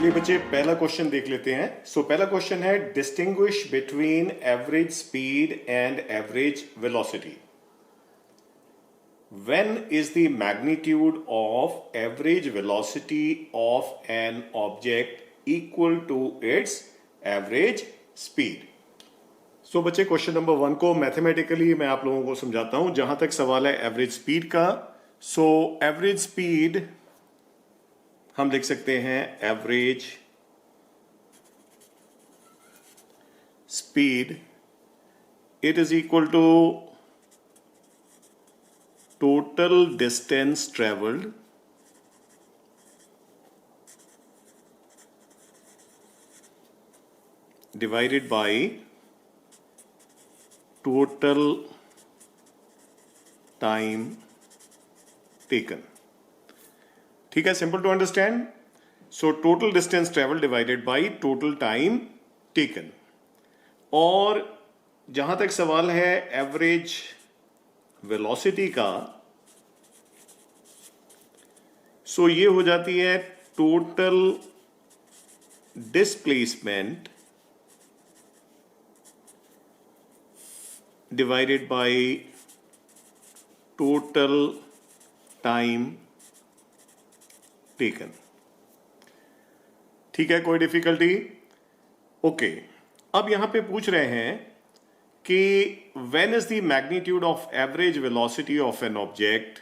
चलिए बच्चे पहला क्वेश्चन देख लेते हैं। पहला क्वेश्चन है distinguish between average speed and average velocity. When is the magnitude of average velocity of an object equal to its average speed? बच्चे क्वेश्चन नंबर 1 को मैथमेटिकली मैं आप लोगों को समझाता हूं। जहां तक सवाल है एवरेज स्पीड का, एवरेज स्पीड हम लिख सकते हैं average speed it is equal to total distance traveled divided by total time taken। ठीक है, simple to understand. Total distance travel divided by total time taken. और जहां तक सवाल है एवरेज वेलोसिटी का, ये हो जाती है total displacement divided by total time taken. ठीक है, कोई डिफिकल्टी? ओके, अब यहां पे पूछ रहे हैं कि when is the magnitude of average velocity of an object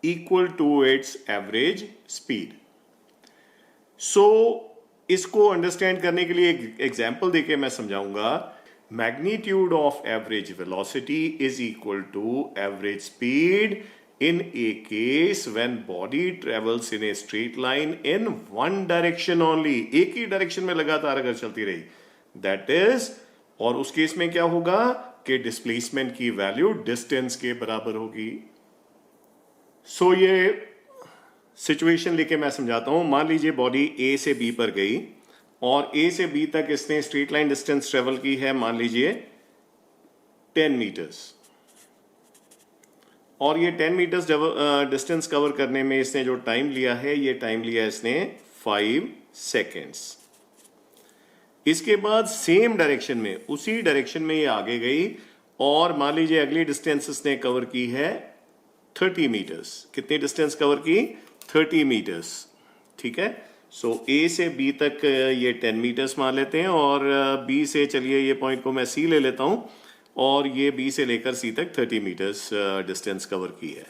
equal to its average speed? इसको अंडरस्टैंड करने के लिए एक एग्जाम्पल देके मैं समझाऊंगा। Magnitude of average velocity is equal to average speed in a case when body travels in a straight line in one direction only। एक ही direction में लगातार अगर चलती रही, दैट इज, और उस केस में क्या होगा कि डिस्प्लेसमेंट की वैल्यू डिस्टेंस के बराबर होगी। ये सिचुएशन लेके मैं समझाता हूं। मान लीजिए बॉडी ए से बी पर गई और ए से बी तक इसने स्ट्रेट लाइन डिस्टेंस ट्रेवल की है, मान लीजिए 10 मीटर्स, और ये 10 मीटर्स डिस्टेंस कवर करने में इसने जो टाइम लिया है, ये टाइम लिया इसने 5 सेकेंड्स। इसके बाद सेम डायरेक्शन में, उसी डायरेक्शन में ये आगे गई और मान लीजिए अगली डिस्टेंस इसने कवर की है 30 मीटर्स। कितनी डिस्टेंस कवर की? 30 मीटर्स। ठीक है, ए से बी तक ये 10 मीटर्स मान लेते हैं, और बी से, चलिए ये पॉइंट को मैं सी ले लेता हूं, और ये बी से लेकर सी तक 30 मीटर्स डिस्टेंस कवर की है।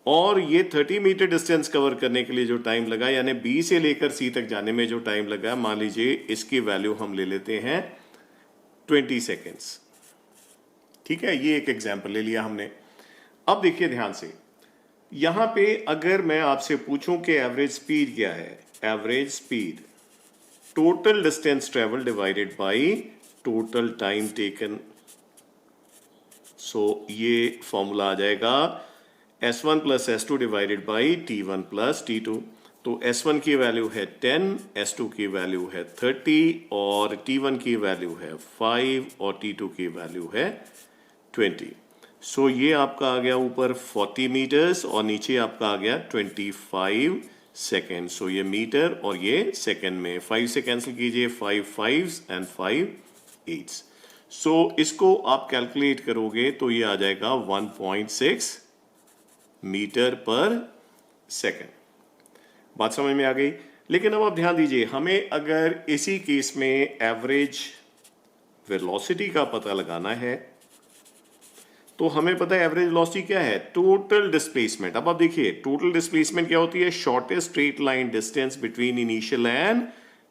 और ये 30 मीटर डिस्टेंस कवर करने के लिए जो टाइम लगा, यानी बी से लेकर सी तक जाने में जो टाइम लगा, मान लीजिए इसकी वैल्यू हम ले लेते हैं 20 सेकेंड्स। ठीक है, ये एक एग्जाम्पल ले लिया हमने। अब देखिए ध्यान से, यहां पे अगर मैं आपसे पूछूं कि एवरेज स्पीड क्या है, average speed total distance travel divided by total time taken. ये फॉर्मूला आ जाएगा S1 plus S2 divided by T1 plus T2। तो S1 की वैल्यू है 10, S2 की वैल्यू है 30, और T1 की वैल्यू है 5, और T2 की वैल्यू है 20। ये आपका आ गया ऊपर 40 मीटर्स और नीचे आपका आ गया 25 सेकेंड। ये मीटर और ये सेकेंड में 5 से कैंसिल कीजिए, 5 5s एंड 5 8s। इसको आप कैलकुलेट करोगे तो ये आ जाएगा 1.6 मीटर पर सेकेंड। बात समझ में आ गई? लेकिन अब आप ध्यान दीजिए, हमें अगर इसी केस में एवरेज वेलोसिटी का पता लगाना है, तो हमें पता है एवरेज वेलोसिटी क्या है, टोटल डिस्प्लेसमेंट। अब आप देखिए टोटल डिस्प्लेसमेंट क्या होती है, shortest straight line distance between initial and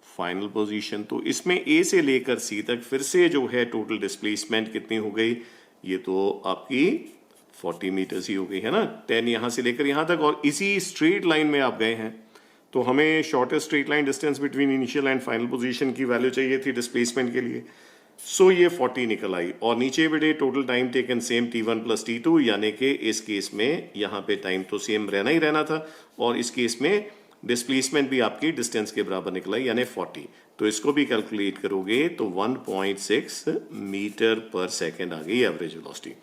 final position. तो इसमें ए से लेकर सी तक फिर से जो है टोटल डिस्प्लेसमेंट कितनी हो गई, ये तो आपकी 40 मीटर्स ही हो गई है ना, 10 यहां से लेकर यहां तक, और इसी स्ट्रेट लाइन में आप गए हैं। तो हमें shortest straight line distance between initial and final position की वैल्यू चाहिए थी डिस्प्लेसमेंट के लिए। ये 40 निकल आई, और नीचे बेटे total time taken same T1 plus T2, यानी कि इस केस में यहाँ पे टाइम तो सेम रहना ही रहना था, और इस केस में डिस्प्लेसमेंट भी आपकी डिस्टेंस के बराबर निकला यानी 40। तो इसको भी कैलकुलेट करोगे तो 1.6 मीटर पर सेकेंड आ गई एवरेज वेलोसिटी।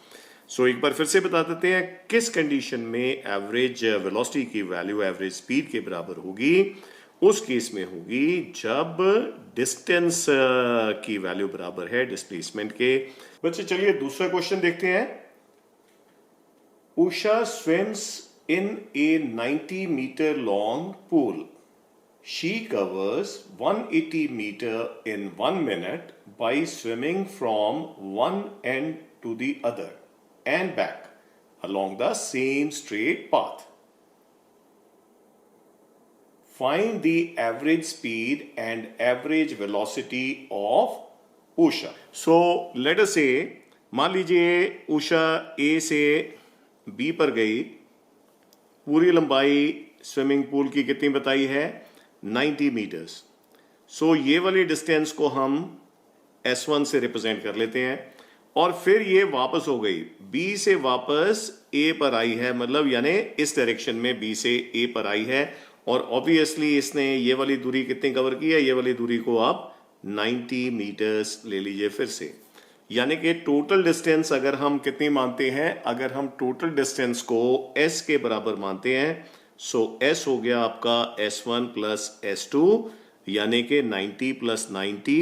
एक बार फिर से बता देते हैं किस कंडीशन में एवरेज वेलोसिटी की वैल्यू एवरेज स्पीड के बराबर होगी। उस केस में होगी जब डिस्टेंस की वैल्यू बराबर है डिस्प्लेसमेंट के। बच्चे चलिए दूसरा क्वेश्चन देखते हैं। Usha swims in a 90 metre long pool. She covers 180 meter in 1 minute by swimming from one end to the other and back along the same straight path. Find the average speed and average velocity of Usha. So let us say, मान लीजिए Usha A से B पर गई, पूरी लंबाई swimming pool की कितनी बताई है? 90 मीटर्स। सो ये वाली डिस्टेंस को हम S1 से रिप्रेजेंट कर लेते हैं और फिर ये वापस हो गई, B से वापस A पर आई है, मतलब यानी इस डायरेक्शन में B से A पर आई है और ऑब्वियसली इसने ये वाली दूरी कितनी कवर की है? ये वाली दूरी को आप 90 मीटर्स ले लीजिए फिर से, यानी कि टोटल डिस्टेंस अगर हम कितनी मानते हैं, अगर हम टोटल डिस्टेंस को S के बराबर मानते हैं, सो S हो गया आपका S1 प्लस S2, यानी कि 90 प्लस 90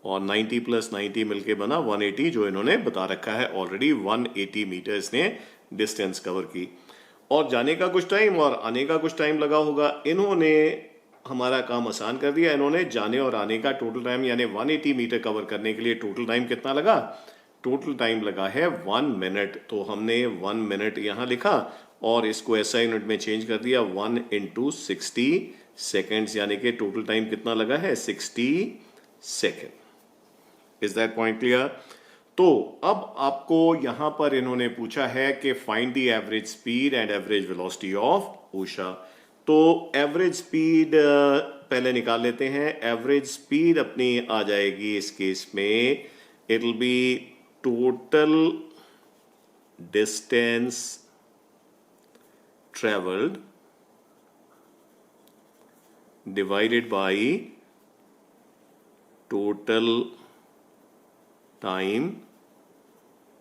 और 90 प्लस 90 मिलके बना 180, जो इन्होंने बता रखा है ऑलरेडी 180 मीटर्स ने डिस्टेंस कवर की। और जाने का कुछ टाइम और आने का कुछ टाइम लगा होगा। इन्होंने हमारा काम आसान कर दिया, इन्होंने जाने और आने का टोटल टाइम यानी 180 मीटर कवर करने के लिए टोटल टाइम कितना लगा? टोटल टाइम लगा है 1 मिनट। तो हमने 1 मिनट यहां लिखा और इसको ऐसा यूनिट में चेंज कर दिया 1 × 60 सेकेंड्स, यानी कि टोटल टाइम कितना लगा है? 60 second. Is that point clear? तो अब आपको यहां पर इन्होंने पूछा है कि find the average speed and average velocity of Usha. तो एवरेज स्पीड पहले निकाल लेते हैं। एवरेज स्पीड अपनी आ जाएगी इस केस में, it will be total distance traveled divided by total time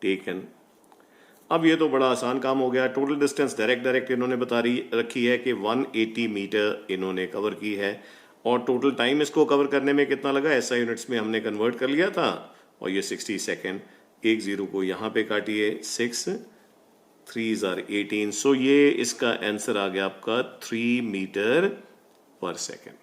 taken। अब ये तो बड़ा आसान काम हो गया। टोटल डिस्टेंस डायरेक्ट इन्होंने बता रखी है कि 180 मीटर इन्होंने कवर की है और टोटल टाइम इसको कवर करने में कितना लगा, ऐसा यूनिट्स में हमने कन्वर्ट कर लिया था और ये 60 सेकेंड। एक जीरो को यहां पे काटिए, 6 3s are 18, सो ये इसका आंसर आ गया आपका 3 मीटर पर सेकेंड।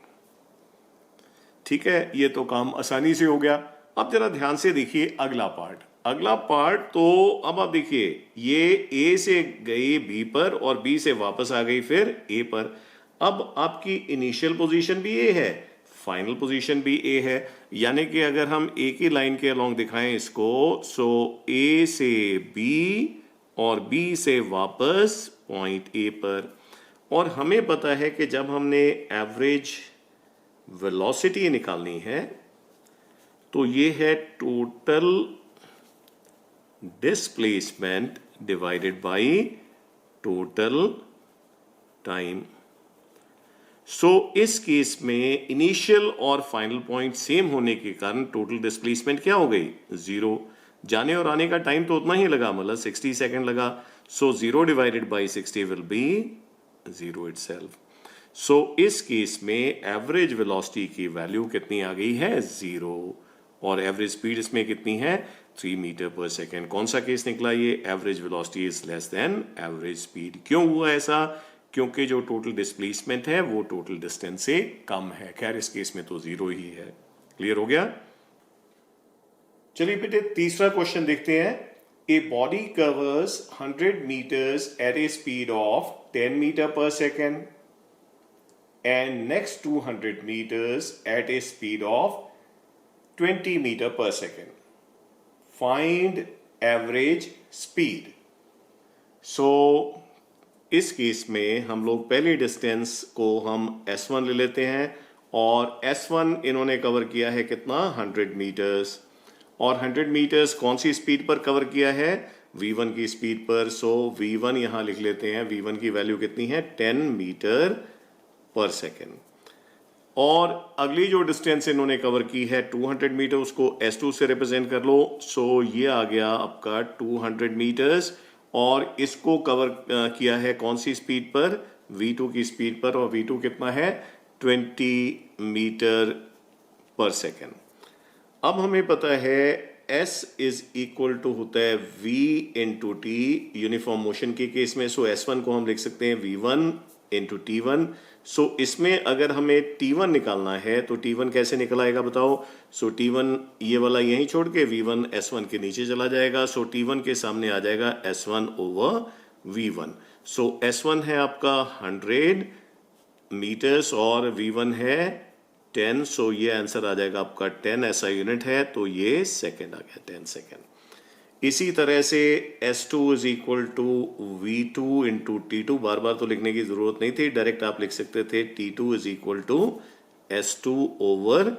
ठीक है, ये तो काम आसानी से हो गया। अब जरा ध्यान से देखिए अगला पार्ट। तो अब आप देखिए, ये A से गई B पर और B से वापस आ गई फिर A पर। अब आपकी इनिशियल पोजीशन भी A है, फाइनल पोजीशन भी A है, यानी कि अगर हम एक ही लाइन के अलोंग दिखाएं इसको, सो A से B और B से वापस पॉइंट A पर। और हमें पता है कि जब हमने एवरेज वेलोसिटी निकालनी है तो ये है total displacement divided by total time. So इस केस में इनिशियल और फाइनल पॉइंट सेम होने के कारण टोटल डिस्प्लेसमेंट क्या हो गई? 0। जाने और आने का टाइम तो उतना ही लगा, मतलब 60 सेकेंड लगा। So 0 divided by 60 will be 0 itself. So इस केस में एवरेज वेलोसिटी की वैल्यू कितनी आ गई है? 0। और एवरेज स्पीड इसमें कितनी है? 3 मीटर पर सेकेंड। कौन सा केस निकला ये? Average velocity is less than average speed. क्यों हुआ ऐसा? क्योंकि जो टोटल डिस्प्लेसमेंट है वो टोटल डिस्टेंस से कम है। खैर इस केस में तो 0 ही है। क्लियर हो गया? चलिए बेटे तीसरा क्वेश्चन देखते हैं। A body covers 100 meters at a speed of 10 meter per second and next 200 meters at a speed of 20 meter per second. Find average speed. So इस केस में हम लोग पहली डिस्टेंस को हम S1 ले लेते हैं और S1 इन्होंने कवर किया है कितना? 100 मीटर्स। और 100 मीटर्स कौन सी स्पीड पर कवर किया है? V1 की स्पीड पर। सो V1 यहां लिख लेते हैं। V1 की वैल्यू कितनी है? 10 मीटर पर सेकेंड। और अगली जो डिस्टेंस इन्होंने कवर की है 200 मीटर, उसको S2 से रिप्रेजेंट कर लो। सो ये आ गया आपका 200 मीटर्स और इसको कवर किया है कौन सी स्पीड पर? v2 की स्पीड पर, और v2 कितना है 20 मीटर पर सेकेंड। अब हमें पता है s इज इक्वल टू होता है v into T uniform motion के केस में। सो s1 को हम लिख सकते हैं v1 इंटू t1। सो इसमें अगर हमें t1 निकालना है तो t1 कैसे निकल आएगा बताओ। सो t1 ये वाला यहीं छोड़ के v1 s1 के नीचे चला जाएगा। सो t1 के सामने आ जाएगा s1 ओवर v1। सो s1 है आपका 100 मीटर्स और v1 है 10। सो ये आंसर आ जाएगा आपका 10 ऐसा यूनिट है, तो ये सेकेंड आ गया 10 सेकेंड। इसी तरह से S2 is equal to V2 into T2, बार बार तो लिखने की जरूरत नहीं थी, डायरेक्ट आप लिख सकते थे T2 is equal to S2 over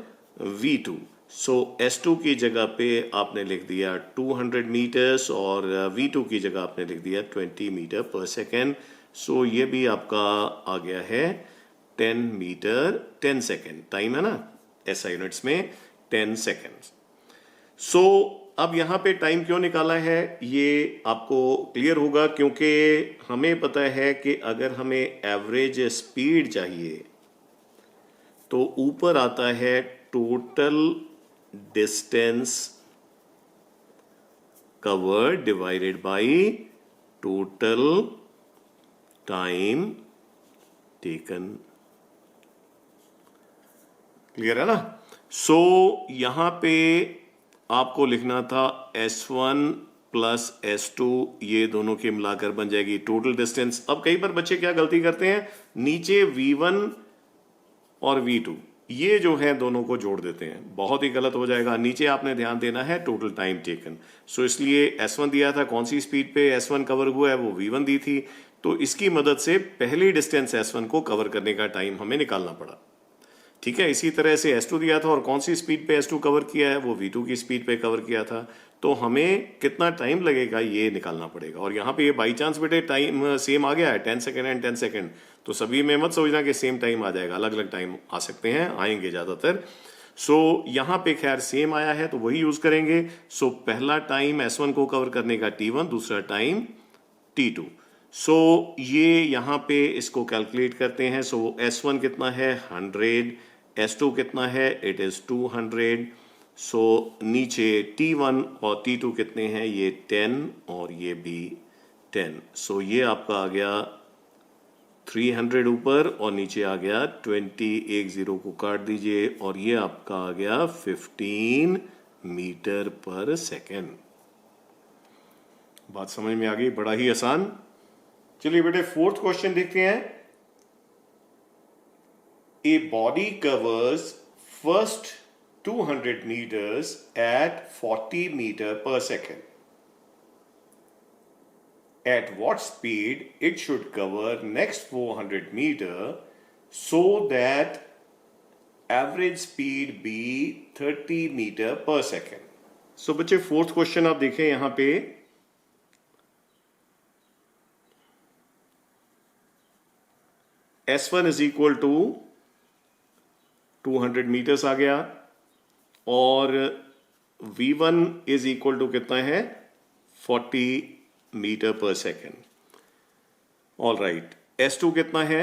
V2। So S2 की जगह पे आपने लिख दिया 200 मीटर्स और V2 की जगह आपने लिख दिया 20 मीटर पर सेकेंड। सो ये भी आपका आ गया है 10 मीटर 10 सेकेंड। टाइम है ना ऐसा यूनिट्स में 10 सेकेंड्स। सो अब यहाँ पे टाइम क्यों निकाला है ये आपको क्लियर होगा, क्योंकि हमें पता है कि अगर हमें एवरेज स्पीड चाहिए तो ऊपर आता है total distance covered divided by total time taken. Clear है ना। सो यहां पे आपको लिखना था S1 प्लस S2, ये दोनों के मिलाकर बन जाएगी टोटल डिस्टेंस। अब कई बार बच्चे क्या गलती करते हैं, नीचे V1 और V2 ये जो है दोनों को जोड़ देते हैं, बहुत ही गलत हो जाएगा। नीचे आपने ध्यान देना है टोटल टाइम टेकन। सो इसलिए S1 दिया था, कौन सी स्पीड पे S1 कवर हुआ है वो V1 दी थी, तो इसकी मदद से पहली डिस्टेंस S1 को कवर करने का टाइम हमें निकालना पड़ा। ठीक है, इसी तरह से S2 दिया था और कौन सी स्पीड पे S2 कवर किया है वो V2 की स्पीड पे कवर किया था, तो हमें कितना टाइम लगेगा ये निकालना पड़ेगा। और यहाँ पे ये बाई चांस बेटे टाइम सेम आ गया है 10 सेकेंड एंड 10 सेकेंड, तो सभी में मत सोचना कि सेम टाइम आ जाएगा, अलग अलग टाइम आ सकते हैं, आएंगे ज़्यादातर। सो यहाँ पे खैर सेम आया है तो वही यूज़ करेंगे। सो पहला टाइम S1 को कवर करने का T1, दूसरा टाइम T2। सो ये यहाँ पे इसको कैलकुलेट करते हैं। सो S1 कितना है 100, S2 कितना है इट इज़ 200। सो नीचे T1 और T2 कितने हैं, ये 10 और ये भी 10। सो ये आपका आ गया 300 ऊपर और नीचे आ गया 20, एक जीरो को काट दीजिए और ये आपका आ गया 15 मीटर पर सेकेंड। बात समझ में आ गई, बड़ा ही आसान। चलिए बेटे फोर्थ क्वेश्चन देखते हैं। A body covers first 200 meters at 40 meter per second. At what speed it should cover next 400 meter so that average speed be 30 meter per second. So बच्चे फोर्थ क्वेश्चन आप देखें यहां पे S1 is equal to 200 metres आ गया और V1 is equal to कितना है 40 मीटर पर सेकेंड। ऑल राइट, S2 कितना है,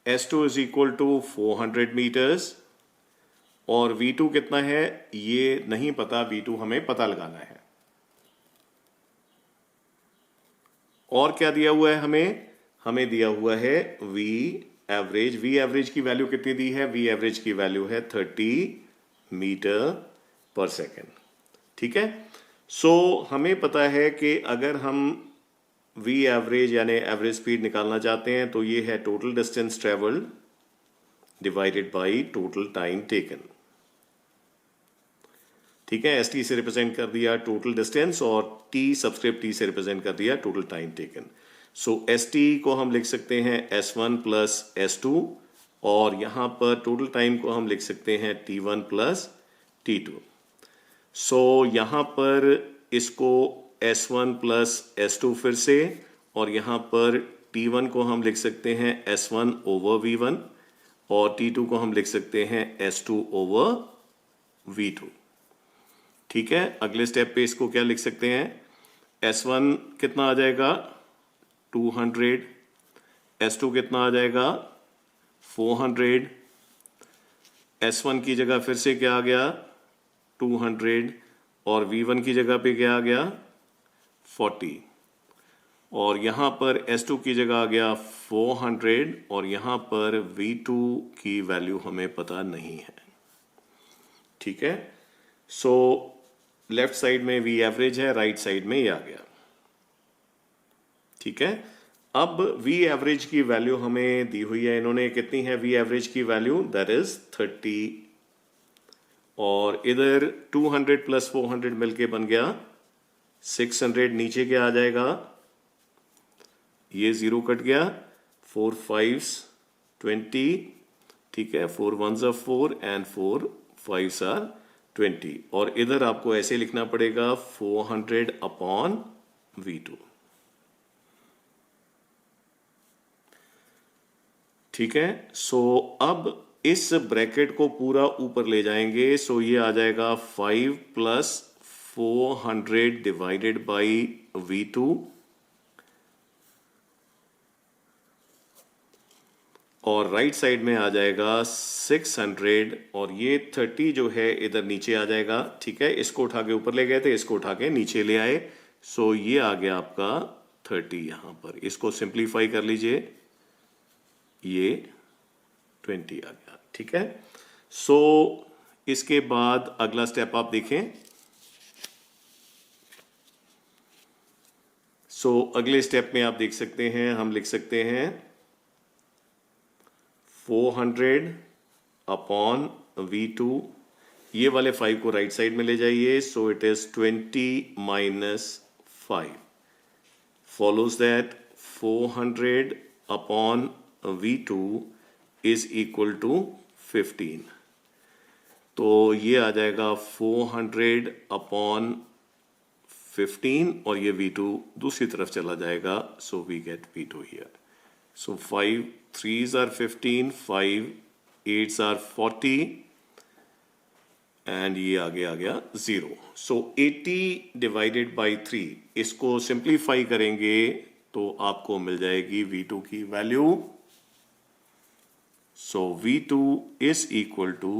S2 is equal to 400 metres और V2 कितना है ये नहीं पता, V2 हमें पता लगाना है। और क्या दिया हुआ है हमें दिया हुआ है V एवरेज। V एवरेज की वैल्यू कितनी दी है, V एवरेज की वैल्यू है 30 मीटर पर सेकेंड। ठीक है, सो हमें पता है कि अगर हम V एवरेज यानी एवरेज स्पीड निकालना चाहते हैं तो ये है total distance travelled divided by total time taken. ठीक है, ST से रिप्रेजेंट कर दिया टोटल डिस्टेंस और T सबस्क्रिप्ट T से रिप्रेजेंट कर दिया टोटल टाइम टेकन। सो ST को हम लिख सकते हैं S1 प्लस S2 और यहाँ पर टोटल टाइम को हम लिख सकते हैं T1 प्लस T2। सो यहाँ पर इसको S1 प्लस S2 फिर से, और यहाँ पर T1 को हम लिख सकते हैं S1 ओवर V1 और T2 को हम लिख सकते हैं S2 ओवर V2। ठीक है, अगले स्टेप पे इसको क्या लिख सकते हैं, S1 कितना आ जाएगा 200 S2 कितना आ जाएगा 400, S1 की जगह फिर से क्या आ गया 200 और V1 की जगह पे क्या आ गया 40 और यहाँ पर S2 की जगह आ गया 400 और यहाँ पर V2 की वैल्यू हमें पता नहीं है। ठीक है, सो लेफ्ट साइड में V एवरेज है, राइट साइड में ये आ गया। ठीक है, अब V एवरेज की वैल्यू हमें दी हुई है, इन्होंने कितनी है V एवरेज की वैल्यू, दैट इज 30 और इधर 200 प्लस 400 मिलके बन गया 600। नीचे क्या आ जाएगा, ये 0 कट गया, 4 5s 20, ठीक है, 4 1s are 4 and 4 5s are 20 और इधर आपको ऐसे लिखना पड़ेगा 400 अपॉन V2। ठीक है, सो अब इस ब्रैकेट को पूरा ऊपर ले जाएंगे, सो ये आ जाएगा 5 प्लस 400 डिवाइडेड बाई V2 और राइट साइड में आ जाएगा 600 और ये 30 जो है इधर नीचे आ जाएगा। ठीक है, इसको उठा के ऊपर ले गए थे, इसको उठा के नीचे ले आए, सो ये आ गया आपका 30। यहां पर इसको सिंप्लीफाई कर लीजिए, ये 20 आ गया। ठीक है, सो इसके बाद अगला स्टेप आप देखें। सो अगले स्टेप में आप देख सकते हैं, हम लिख सकते हैं 400 अपॉन V2, ये वाले 5 को राइट साइड में ले जाइए, so it is 20 minus 5 follows that 400 upon V2 is equal to 15। तो ये आ जाएगा 400 अपॉन 15 और ये V2 दूसरी तरफ चला जाएगा, so we get V2 here। so 5 3s are 15, 5 8s are 40 and ये आगे आ गया 0। सो 80 डिवाइडेड बाई 3, इसको सिंप्लीफाई करेंगे तो आपको मिल जाएगी V2 की value. So V2 is equal to